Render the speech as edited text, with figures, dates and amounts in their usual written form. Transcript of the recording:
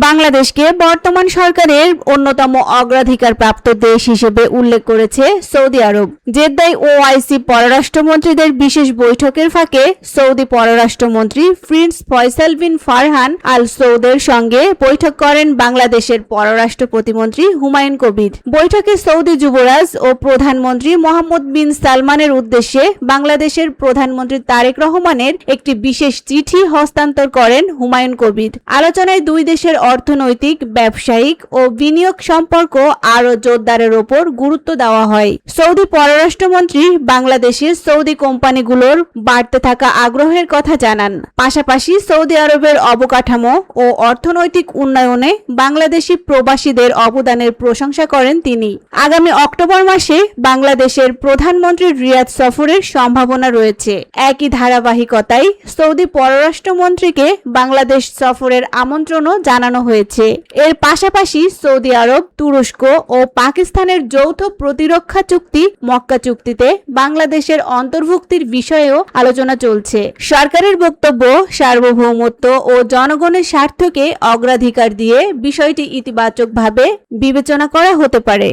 বাংলাদেশকে বর্তমান সরকারের অন্যতম অগ্রাধিকারপ্রাপ্ত দেশ হিসেবে উল্লেখ করেছে সৌদি আরব। জেদ্দায় ওআইসি পররাষ্ট্রমন্ত্রীদের বিশেষ বৈঠকের ফাঁকে সৌদি পররাষ্ট্রমন্ত্রী প্রিন্স ফয়সাল বিন ফারহান আল সৌদের সঙ্গে বৈঠক করেন বাংলাদেশের পররাষ্ট্র প্রতিমন্ত্রী হুমায়ুন কবির। বৈঠকে সৌদি যুবরাজ ও প্রধানমন্ত্রী মোহাম্মদ বিন সালমানের উদ্দেশ্যে বাংলাদেশের প্রধানমন্ত্রী তারেক রহমানের একটি বিশেষ চিঠি হস্তান্তর করেন হুমায়ুন কবির। আলোচনায় দুই দেশের অর্থনৈতিক, ব্যবসায়িক ও বিনিয়োগ সম্পর্ক আরও জোরদারের ওপর গুরুত্ব দেওয়া হয়। সৌদি পররাষ্ট্রমন্ত্রী বাংলাদেশের সৌদি কোম্পানিগুলোর বাড়তে থাকা আগ্রহের কথা জানান। পাশাপাশি সৌদি আরবের অবকাঠামো ও অর্থনৈতিক উন্নয়নে বাংলাদেশি প্রবাসীদের অবদানের প্রশংসা করেন তিনি। আগামী অক্টোবর মাসে বাংলাদেশের প্রধানমন্ত্রীর রিয়াদ সফরের সম্ভাবনা রয়েছে। একই ধারাবাহিকতায় সৌদি পররাষ্ট্রমন্ত্রীকে বাংলাদেশ সফরের আমন্ত্রণও জানানো হয়েছে। এর পাশাপাশি সৌদি আরব, তুরস্ক ও পাকিস্তানের যৌথ প্রতিরক্ষা চুক্তি মক্কা চুক্তিতে বাংলাদেশের অন্তর্ভুক্তির বিষয়েও আলোচনা চলছে। সরকারের বক্তব্য, সার্বভৌমত্ব ও জনগণের স্বার্থকে অগ্রাধিকার দিয়ে বিষয়টি ইতিবাচকভাবে বিবেচনা করা হতে পারে।